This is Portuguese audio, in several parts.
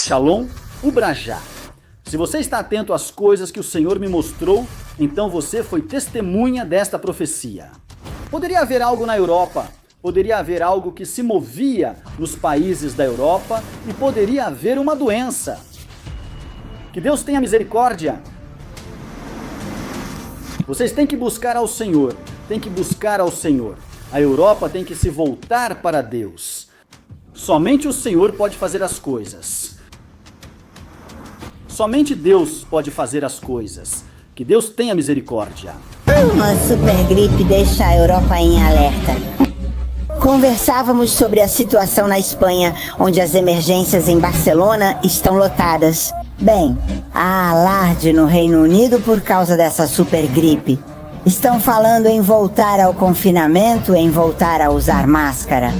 Shalom Ubrajá. Se você está atento às coisas que o Senhor me mostrou, então você foi testemunha desta profecia. Poderia haver algo na Europa, poderia haver algo que se movia nos países da Europa e poderia haver uma doença. Que Deus tenha misericórdia. Vocês têm que buscar ao Senhor, têm que buscar ao Senhor. A Europa tem que se voltar para Deus. Somente o Senhor pode fazer as coisas. Somente Deus pode fazer as coisas. Que Deus tenha misericórdia. Uma super gripe deixa a Europa em alerta. Conversávamos sobre a situação na Espanha, onde as emergências em Barcelona estão lotadas. Bem, há alarde no Reino Unido por causa dessa super gripe. Estão falando em voltar ao confinamento, em voltar a usar máscara.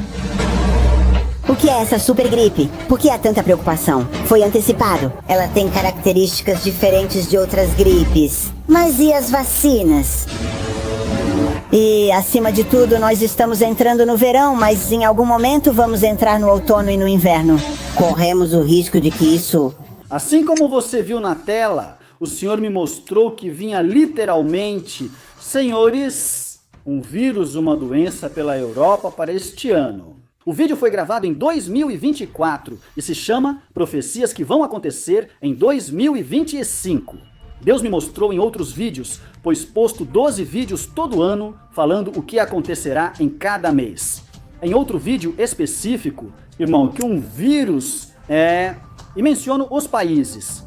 O que é essa super gripe? Por que há tanta preocupação? Foi antecipado. Ela tem características diferentes de outras gripes. Mas e as vacinas? E, acima de tudo, nós estamos entrando no verão, mas em algum momento vamos entrar no outono e no inverno. Corremos o risco de que isso... Assim como você viu na tela, o Senhor me mostrou que vinha literalmente, senhores, um vírus, uma doença pela Europa para este ano. O vídeo foi gravado em 2024 e se chama Profecias que vão acontecer em 2025. Deus me mostrou em outros vídeos, pois posto 12 vídeos todo ano falando o que acontecerá em cada mês. Em outro vídeo específico, irmão, que um vírus e menciono os países.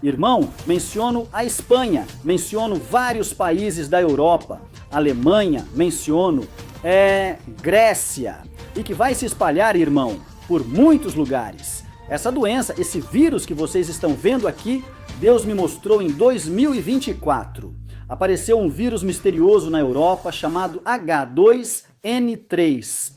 Irmão, menciono a Espanha, menciono vários países da Europa, Alemanha, menciono, Grécia, e que vai se espalhar, irmão, por muitos lugares. Essa doença, esse vírus que vocês estão vendo aqui, Deus me mostrou em 2024. Apareceu um vírus misterioso na Europa chamado H2N3,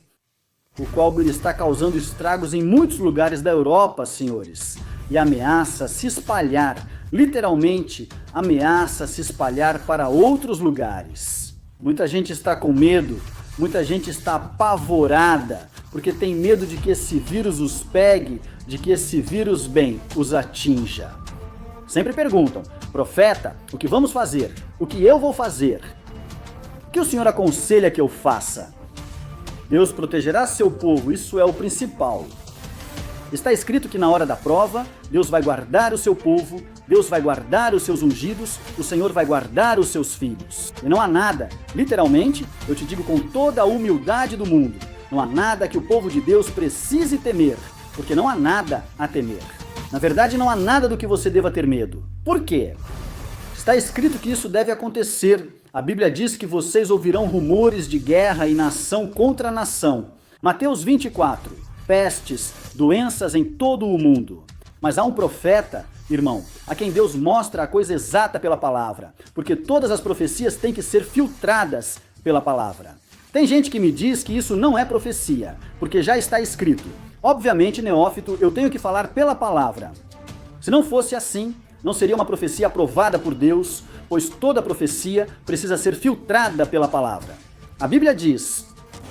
o qual está causando estragos em muitos lugares da Europa, senhores, e ameaça se espalhar, literalmente ameaça se espalhar para outros lugares. Muita gente está com medo, muita gente está apavorada, porque tem medo de que esse vírus os pegue, de que esse vírus, os atinja. Sempre perguntam, profeta, o que vamos fazer? O que eu vou fazer? O que o Senhor aconselha que eu faça? Deus protegerá seu povo, isso é o principal. Está escrito que na hora da prova, Deus vai guardar o seu povo, Deus vai guardar os seus ungidos, o Senhor vai guardar os seus filhos. E não há nada, literalmente, eu te digo com toda a humildade do mundo, não há nada que o povo de Deus precise temer, porque não há nada a temer. Na verdade, não há nada do que você deva ter medo. Por quê? Está escrito que isso deve acontecer. A Bíblia diz que vocês ouvirão rumores de guerra e nação contra nação. Mateus 24, pestes, doenças em todo o mundo. Mas há um profeta, irmão, a quem Deus mostra a coisa exata pela palavra, porque todas as profecias têm que ser filtradas pela palavra. Tem gente que me diz que isso não é profecia, porque já está escrito. Obviamente, neófito, eu tenho que falar pela palavra. Se não fosse assim, não seria uma profecia aprovada por Deus, pois toda profecia precisa ser filtrada pela palavra. A Bíblia diz,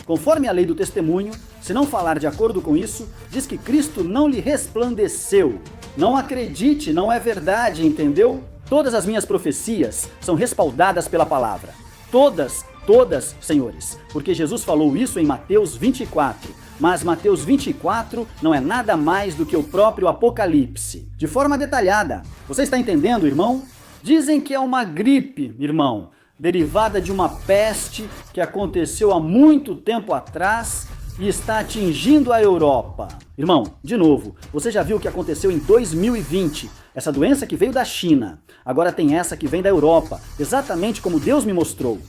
conforme a lei do testemunho, se não falar de acordo com isso, diz que Cristo não lhe resplandeceu. Não acredite, não é verdade, entendeu? Todas as minhas profecias são respaldadas pela palavra. Todas, senhores, porque Jesus falou isso em Mateus 24. Mas Mateus 24 não é nada mais do que o próprio Apocalipse. De forma detalhada. Você está entendendo, irmão? Dizem que é uma gripe, irmão, derivada de uma peste que aconteceu há muito tempo atrás e está atingindo a Europa. Irmão, de novo, você já viu o que aconteceu em 2020? Essa doença que veio da China. Agora tem essa que vem da Europa, exatamente como Deus me mostrou.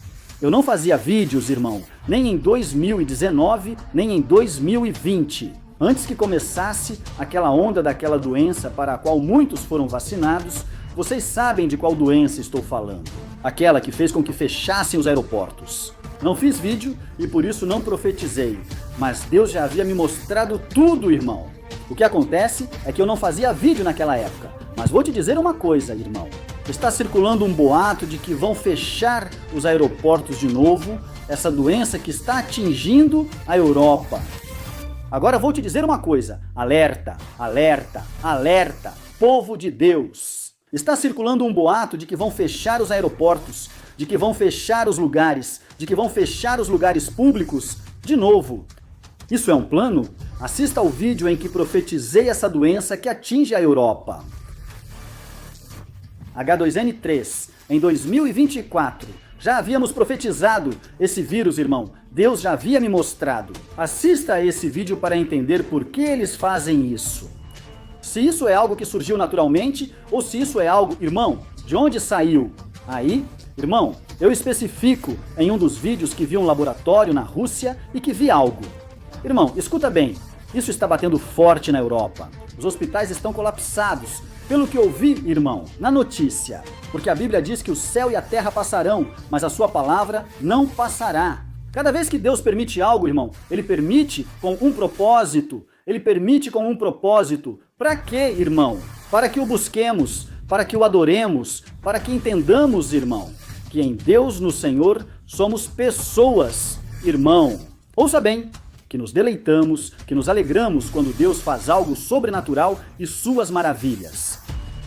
Eu não fazia vídeos, irmão, nem em 2019, nem em 2020. Antes que começasse aquela onda daquela doença para a qual muitos foram vacinados, vocês sabem de qual doença estou falando. Aquela que fez com que fechassem os aeroportos. Não fiz vídeo e por isso não profetizei, mas Deus já havia me mostrado tudo, irmão. O que acontece é que eu não fazia vídeo naquela época, mas vou te dizer uma coisa, irmão. Está circulando um boato de que vão fechar os aeroportos de novo, essa doença que está atingindo a Europa. Agora vou te dizer uma coisa, alerta, alerta, alerta, povo de Deus. Está circulando um boato de que vão fechar os aeroportos, de que vão fechar os lugares, de que vão fechar os lugares públicos de novo. Isso é um plano? Assista ao vídeo em que profetizei essa doença que atinge a Europa. H2N3, em 2024. Já havíamos profetizado esse vírus, irmão. Deus já havia me mostrado. Assista a esse vídeo para entender por que eles fazem isso. Se isso é algo que surgiu naturalmente ou se isso é algo, irmão, de onde saiu? Aí, irmão, eu especifico em um dos vídeos que vi um laboratório na Rússia e que vi algo. Irmão, escuta bem, isso está batendo forte na Europa. Os hospitais estão colapsados. Pelo que ouvi, irmão, na notícia, porque a Bíblia diz que o céu e a terra passarão, mas a sua palavra não passará. Cada vez que Deus permite algo, irmão, Ele permite com um propósito. Ele permite com um propósito. Para quê, irmão? Para que o busquemos, para que o adoremos, para que entendamos, irmão, que em Deus, no Senhor, somos pessoas, irmão. Ouça bem, que nos deleitamos, que nos alegramos quando Deus faz algo sobrenatural e suas maravilhas.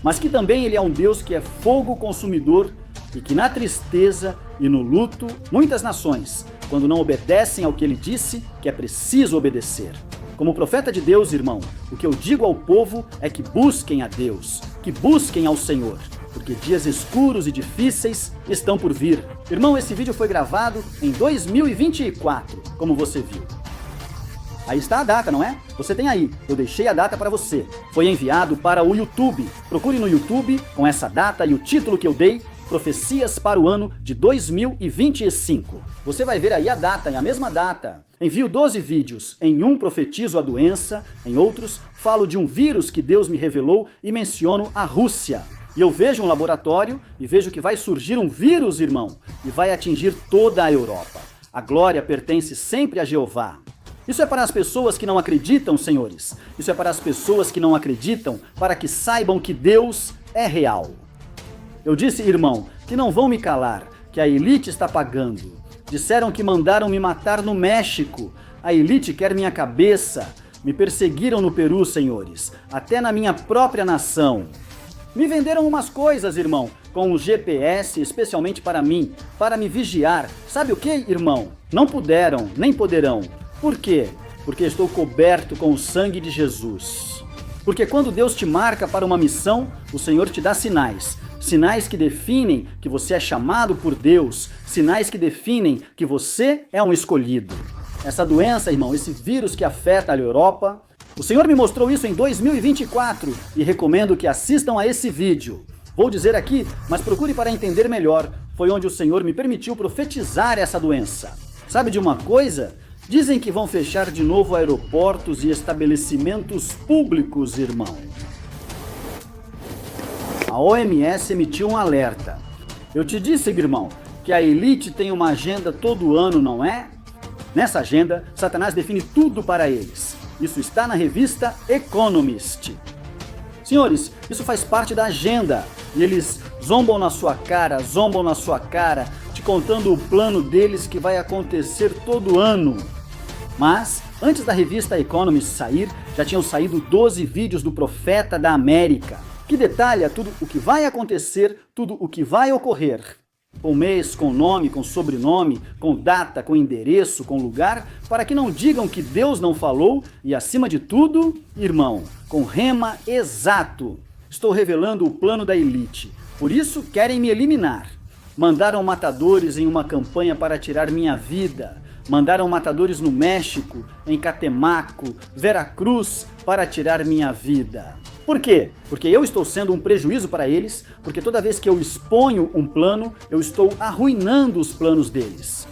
Mas que também Ele é um Deus que é fogo consumidor e que na tristeza e no luto, muitas nações, quando não obedecem ao que Ele disse, que é preciso obedecer. Como profeta de Deus, irmão, o que eu digo ao povo é que busquem a Deus, que busquem ao Senhor, porque dias escuros e difíceis estão por vir. Irmão, esse vídeo foi gravado em 2024, como você viu. Aí está a data, não é? Você tem aí, eu deixei a data para você. Foi enviado para o YouTube. Procure no YouTube com essa data e o título que eu dei, Profecias para o ano de 2025. Você vai ver aí a data, é a mesma data. Envio 12 vídeos. Em um profetizo a doença, em outros falo de um vírus que Deus me revelou e menciono a Rússia. E eu vejo um laboratório e vejo que vai surgir um vírus, irmão, e vai atingir toda a Europa. A glória pertence sempre a Jeová. Isso é para as pessoas que não acreditam, senhores. Isso é para as pessoas que não acreditam, para que saibam que Deus é real. Eu disse, irmão, que não vão me calar, que a elite está pagando. Disseram que mandaram me matar no México. A elite quer minha cabeça. Me perseguiram no Peru, senhores, até na minha própria nação. Me venderam umas coisas, irmão, com um GPS especialmente para mim, para me vigiar. Sabe o que, irmão? Não puderam, nem poderão. Por quê? Porque estou coberto com o sangue de Jesus. Porque quando Deus te marca para uma missão, o Senhor te dá sinais. Sinais que definem que você é chamado por Deus. Sinais que definem que você é um escolhido. Essa doença, irmão, esse vírus que afeta a Europa, o Senhor me mostrou isso em 2024 e recomendo que assistam a esse vídeo. Vou dizer aqui, mas procure para entender melhor. Foi onde o Senhor me permitiu profetizar essa doença. Sabe de uma coisa? Dizem que vão fechar de novo aeroportos e estabelecimentos públicos, irmão. A OMS emitiu um alerta. Eu te disse, irmão, que a elite tem uma agenda todo ano, não é? Nessa agenda, Satanás define tudo para eles. Isso está na revista Economist. Senhores, isso faz parte da agenda. E eles zombam na sua cara, te contando o plano deles que vai acontecer todo ano. Mas, antes da revista Economist sair, já tinham saído 12 vídeos do Profeta da América, que detalha tudo o que vai acontecer, tudo o que vai ocorrer. Com mês, com nome, com sobrenome, com data, com endereço, com lugar, para que não digam que Deus não falou e, acima de tudo, irmão, com rema exato. Estou revelando o plano da elite, por isso querem me eliminar. Mandaram matadores em uma campanha para tirar minha vida. Mandaram matadores no México, em Catemaco, Veracruz, para tirar minha vida. Por quê? Porque eu estou sendo um prejuízo para eles, porque toda vez que eu exponho um plano, eu estou arruinando os planos deles.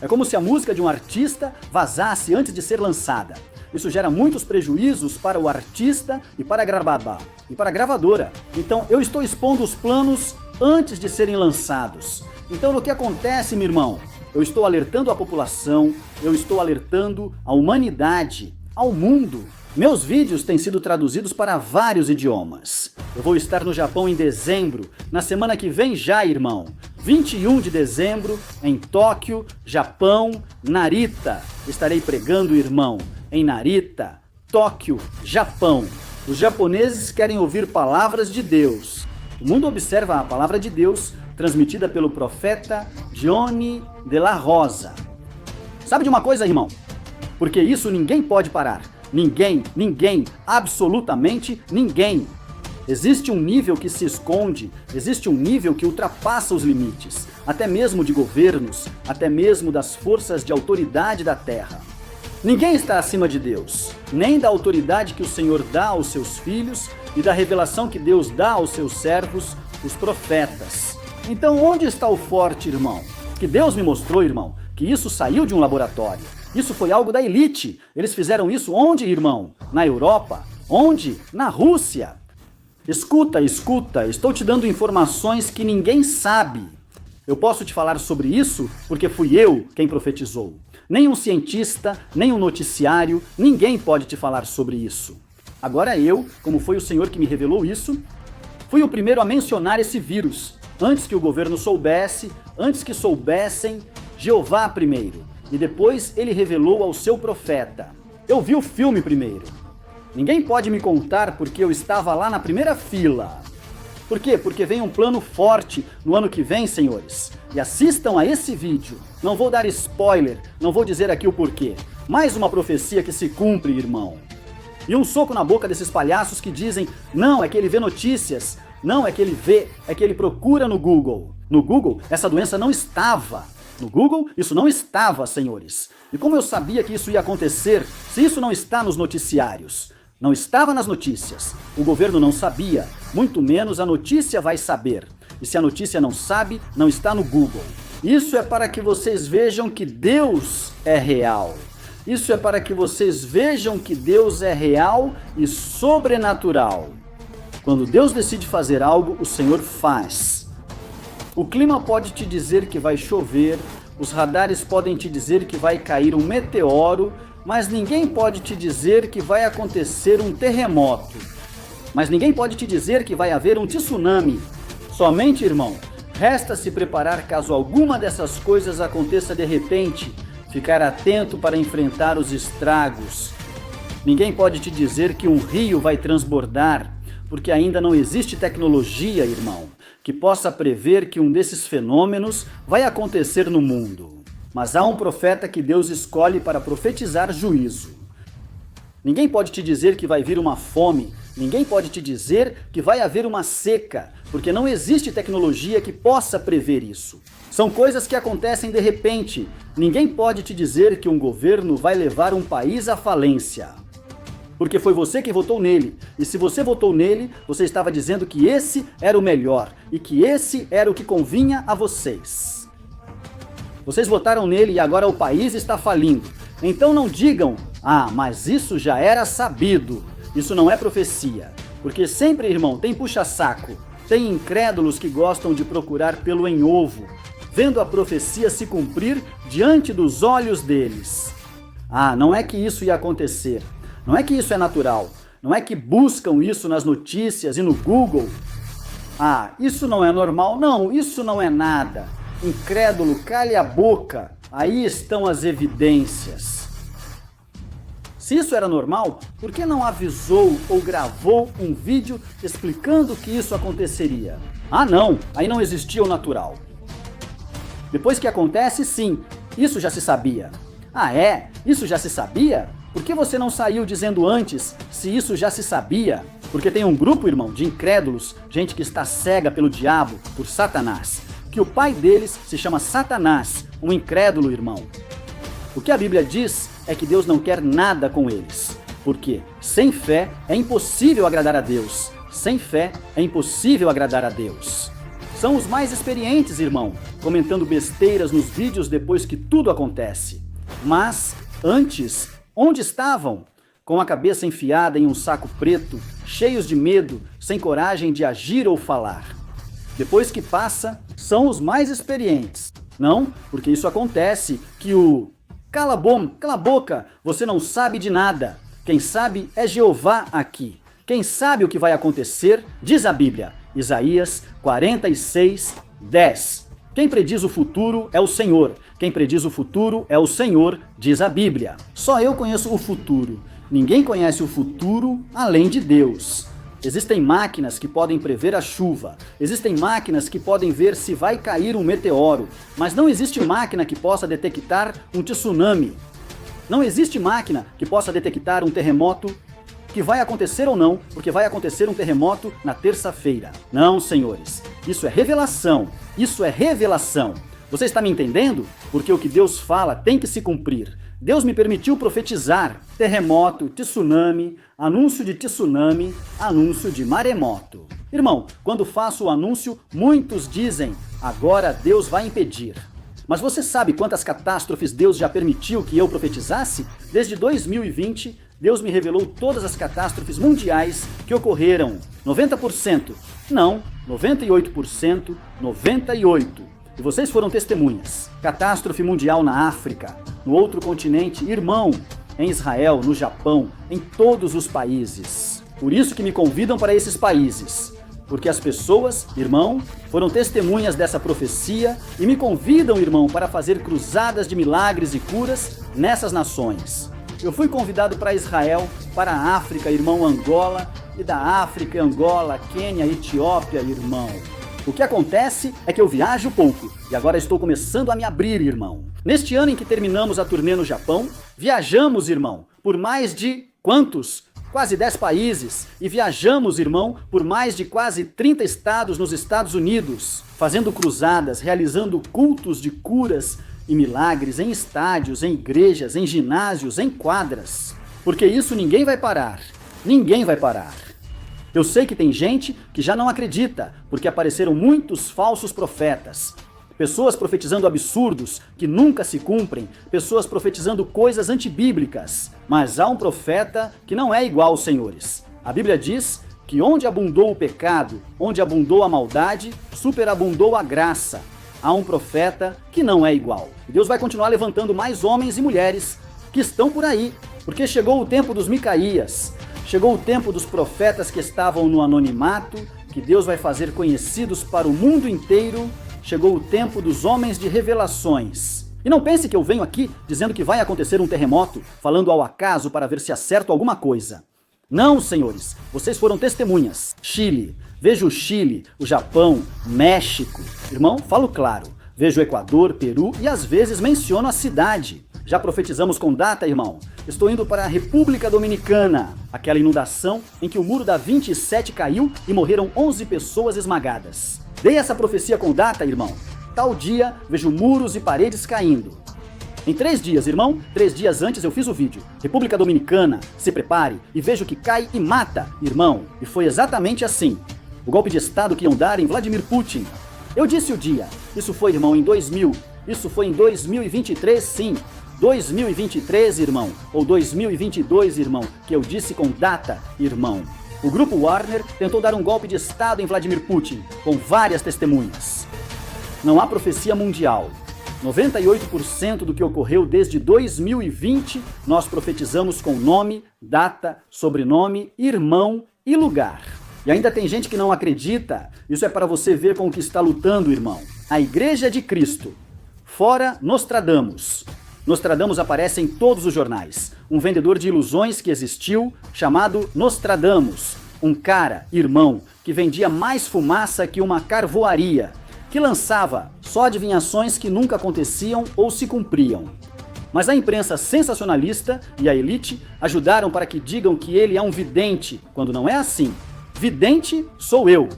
É como se a música de um artista vazasse antes de ser lançada. Isso gera muitos prejuízos para o artista e para a gravadora. Então eu estou expondo os planos antes de serem lançados. Então o que acontece, meu irmão? Eu estou alertando a população, eu estou alertando a humanidade, ao mundo. Meus vídeos têm sido traduzidos para vários idiomas. Eu vou estar no Japão em dezembro, na semana que vem já, irmão. 21 de dezembro, em Tóquio, Japão, Narita. Estarei pregando, irmão. em Narita, Tóquio, Japão. Os japoneses querem ouvir palavras de Deus. O mundo observa a palavra de Deus transmitida pelo profeta Johnny de la Rosa. Sabe de uma coisa, irmão? Porque isso ninguém pode parar. Ninguém, absolutamente ninguém. Existe um nível que se esconde, existe um nível que ultrapassa os limites, até mesmo de governos, até mesmo das forças de autoridade da terra. Ninguém está acima de Deus, nem da autoridade que o Senhor dá aos seus filhos e da revelação que Deus dá aos seus servos, os profetas. Então onde está o forte, irmão? Que Deus me mostrou, irmão, que isso saiu de um laboratório. Isso foi algo da elite. Eles fizeram isso onde, irmão? Na Europa? Onde? Na Rússia. Escuta, estou te dando informações que ninguém sabe. Eu posso te falar sobre isso porque fui eu quem profetizou. Nem um cientista, nem um noticiário, ninguém pode te falar sobre isso. Agora eu, como foi o Senhor que me revelou isso, fui o primeiro a mencionar esse vírus, antes que o governo soubesse, antes que soubessem Jeová primeiro, e depois ele revelou ao seu profeta. Eu vi o filme primeiro. Ninguém pode me contar porque eu estava lá na primeira fila. Por quê? Porque vem um plano forte no ano que vem, senhores. E assistam a esse vídeo. Não vou dar spoiler, não vou dizer aqui o porquê. Mais uma profecia que se cumpre, irmão. E um soco na boca desses palhaços que dizem, não, é que ele vê notícias. Não, é que ele vê, é que ele procura no Google. No Google, essa doença não estava. No Google, isso não estava, senhores. E como eu sabia que isso ia acontecer, se isso não está nos noticiários? Não estava nas notícias. O governo não sabia, muito menos a notícia vai saber. E se a notícia não sabe, não está no Google. Isso é para que vocês vejam que Deus é real. Isso é para que vocês vejam que Deus é real e sobrenatural. Quando Deus decide fazer algo, o Senhor faz. O clima pode te dizer que vai chover, os radares podem te dizer que vai cair um meteoro, mas ninguém pode te dizer que vai acontecer um terremoto. Mas ninguém pode te dizer que vai haver um tsunami. Somente, irmão, resta se preparar caso alguma dessas coisas aconteça de repente, ficar atento para enfrentar os estragos. Ninguém pode te dizer que um rio vai transbordar, porque ainda não existe tecnologia, irmão, que possa prever que um desses fenômenos vai acontecer no mundo. Mas há um profeta que Deus escolhe para profetizar juízo. Ninguém pode te dizer que vai vir uma fome, ninguém pode te dizer que vai haver uma seca, porque não existe tecnologia que possa prever isso. São coisas que acontecem de repente. Ninguém pode te dizer que um governo vai levar um país à falência. Porque foi você que votou nele. E se você votou nele, você estava dizendo que esse era o melhor e que esse era o que convinha a vocês. Vocês votaram nele e agora o país está falindo. Então não digam, mas isso já era sabido. Isso não é profecia. Porque sempre, irmão, tem puxa-saco. Tem incrédulos que gostam de procurar pelo em ovo, vendo a profecia se cumprir diante dos olhos deles. Não é que isso ia acontecer. Não é que isso é natural. Não é que buscam isso nas notícias e no Google. Isso não é normal. Não, isso não é nada. Incrédulo, cale a boca. Aí estão as evidências. Se isso era normal, por que não avisou ou gravou um vídeo explicando que isso aconteceria? Não, aí não existia o natural. Depois que acontece, sim, isso já se sabia. Isso já se sabia? Por que você não saiu dizendo antes se isso já se sabia? Porque tem um grupo, irmão, de incrédulos, gente que está cega pelo diabo, por Satanás, que o pai deles se chama Satanás, um incrédulo, irmão. O que a Bíblia diz é que Deus não quer nada com eles. Porque sem fé é impossível agradar a Deus. Sem fé é impossível agradar a Deus. São os mais experientes, irmão, comentando besteiras nos vídeos depois que tudo acontece. Mas, antes, onde estavam? Com a cabeça enfiada em um saco preto, cheios de medo, sem coragem de agir ou falar. Depois que passa, são os mais experientes. Não, porque isso acontece, que o cala a boca, você não sabe de nada. Quem sabe é Jeová aqui. Quem sabe o que vai acontecer, diz a Bíblia, Isaías 46, 10. Quem prediz o futuro é o Senhor. Quem prediz o futuro é o Senhor, diz a Bíblia. Só eu conheço o futuro. Ninguém conhece o futuro além de Deus. Existem máquinas que podem prever a chuva. Existem máquinas que podem ver se vai cair um meteoro. Mas não existe máquina que possa detectar um tsunami. Não existe máquina que possa detectar um terremoto que vai acontecer ou não, porque vai acontecer um terremoto na terça-feira. Não, senhores. Isso é revelação. Isso é revelação. Você está me entendendo? Porque o que Deus fala tem que se cumprir. Deus me permitiu profetizar terremoto, tsunami, anúncio de tsunami, anúncio de maremoto. Irmão, quando faço o anúncio, muitos dizem, agora Deus vai impedir. Mas você sabe quantas catástrofes Deus já permitiu que eu profetizasse? Desde 2020, Deus me revelou todas as catástrofes mundiais que ocorreram. 90%. Não, 98%, 98%. E vocês foram testemunhas. Catástrofe mundial na África, no outro continente, irmão, em Israel, no Japão, em todos os países. Por isso que me convidam para esses países. Porque as pessoas, irmão, foram testemunhas dessa profecia e me convidam, irmão, para fazer cruzadas de milagres e curas nessas nações. Eu fui convidado para Israel, para a África, irmão, Angola, e da África, Angola, Quênia, Etiópia, irmão. O que acontece é que eu viajo pouco e agora estou começando a me abrir, irmão. Neste ano em que terminamos a turnê no Japão, viajamos, irmão, por mais de quantos? Quase 10 países. E viajamos, irmão, por mais de quase 30 estados nos Estados Unidos, fazendo cruzadas, realizando cultos de curas e milagres em estádios, em igrejas, em ginásios, em quadras. Porque isso ninguém vai parar. Ninguém vai parar. Eu sei que tem gente que já não acredita, porque apareceram muitos falsos profetas. Pessoas profetizando absurdos que nunca se cumprem, pessoas profetizando coisas antibíblicas. Mas há um profeta que não é igual aos senhores. A Bíblia diz que onde abundou o pecado, onde abundou a maldade, superabundou a graça. Há um profeta que não é igual. E Deus vai continuar levantando mais homens e mulheres que estão por aí, porque chegou o tempo dos Micaías. Chegou o tempo dos profetas que estavam no anonimato, que Deus vai fazer conhecidos para o mundo inteiro. Chegou o tempo dos homens de revelações. E não pense que eu venho aqui dizendo que vai acontecer um terremoto, falando ao acaso para ver se acerto alguma coisa. Não, senhores, vocês foram testemunhas. Chile, vejo o Chile, o Japão, México. Irmão, falo claro. Vejo o Equador, Peru e às vezes menciono a cidade. Já profetizamos com data, irmão. Estou indo para a República Dominicana, aquela inundação em que o muro da 27 caiu e morreram 11 pessoas esmagadas. Dei essa profecia com data, irmão. Tal dia, vejo muros e paredes caindo. Em 3 dias, irmão, 3 dias antes eu fiz o vídeo. República Dominicana, se prepare, e vejo que cai e mata, irmão. E foi exatamente assim. O golpe de estado que iam dar em Vladimir Putin. Eu disse o dia. Isso foi, irmão, em 2000. Isso foi em 2023, sim. 2023, irmão, ou 2022, irmão, que eu disse com data, irmão. O grupo Warner tentou dar um golpe de estado em Vladimir Putin, com várias testemunhas. Não há profecia mundial. 98% do que ocorreu desde 2020, nós profetizamos com nome, data, sobrenome, irmão e lugar. E ainda tem gente que não acredita. Isso é para você ver com o que está lutando, irmão. A Igreja de Cristo. Fora Nostradamus. Nostradamus aparece em todos os jornais. Um vendedor de ilusões que existiu, chamado Nostradamus. Um cara, irmão, que vendia mais fumaça que uma carvoaria, que lançava só adivinhações que nunca aconteciam ou se cumpriam. Mas a imprensa sensacionalista e a elite ajudaram para que digam que ele é um vidente, quando não é assim. Vidente sou eu.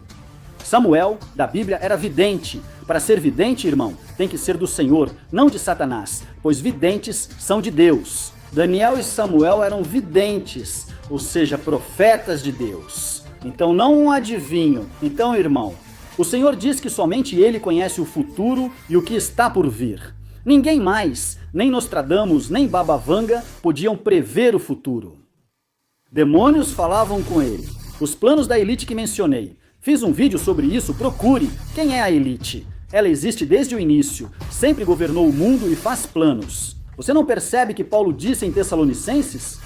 Samuel, da Bíblia, era vidente. Para ser vidente, irmão, tem que ser do Senhor, não de Satanás, pois videntes são de Deus. Daniel e Samuel eram videntes, ou seja, profetas de Deus. Então não um adivinho. Então, irmão, o Senhor diz que somente Ele conhece o futuro e o que está por vir. Ninguém mais, nem Nostradamus, nem Baba Vanga, podiam prever o futuro. Demônios falavam com ele. Os planos da elite que mencionei. Fiz um vídeo sobre isso, procure. Quem é a elite? Ela existe desde o início, sempre governou o mundo e faz planos. Você não percebe que Paulo disse em Tessalonicenses?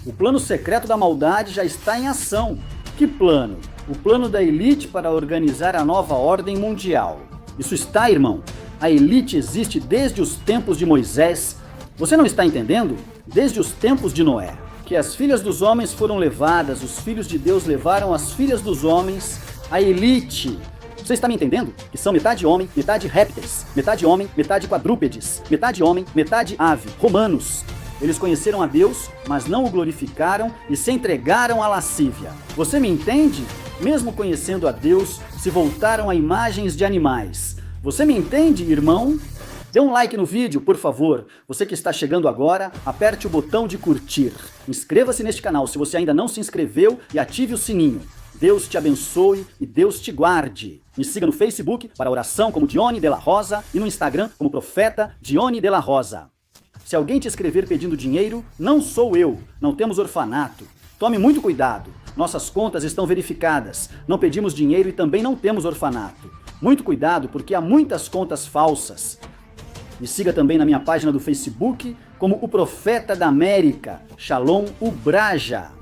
O plano secreto da maldade já está em ação. Que plano? O plano da elite para organizar a nova ordem mundial. Isso está, irmão, A elite existe desde os tempos de Moisés. Você não está entendendo? Desde os tempos de Noé. Que as filhas dos homens foram levadas, os filhos de Deus levaram as filhas dos homens, a elite. Você está me entendendo? Que são metade homem, metade répteis, metade homem, metade quadrúpedes, metade homem, metade ave, romanos. Eles conheceram a Deus, mas não o glorificaram e se entregaram à lascívia. Você me entende? Mesmo conhecendo a Deus, se voltaram a imagens de animais. Você me entende, irmão? Dê um like no vídeo, por favor. Você que está chegando agora, aperte o botão de curtir. Inscreva-se neste canal se você ainda não se inscreveu e ative o sininho. Deus te abençoe e Deus te guarde. Me siga no Facebook para oração como Dione de la Rosa e no Instagram como Profeta Dione de la Rosa. Se alguém te escrever pedindo dinheiro, não sou eu. Não temos orfanato. Tome muito cuidado. Nossas contas estão verificadas. Não pedimos dinheiro e também não temos orfanato. Muito cuidado porque há muitas contas falsas. Me siga também na minha página do Facebook como o Profeta da América, Shalom Ubraja.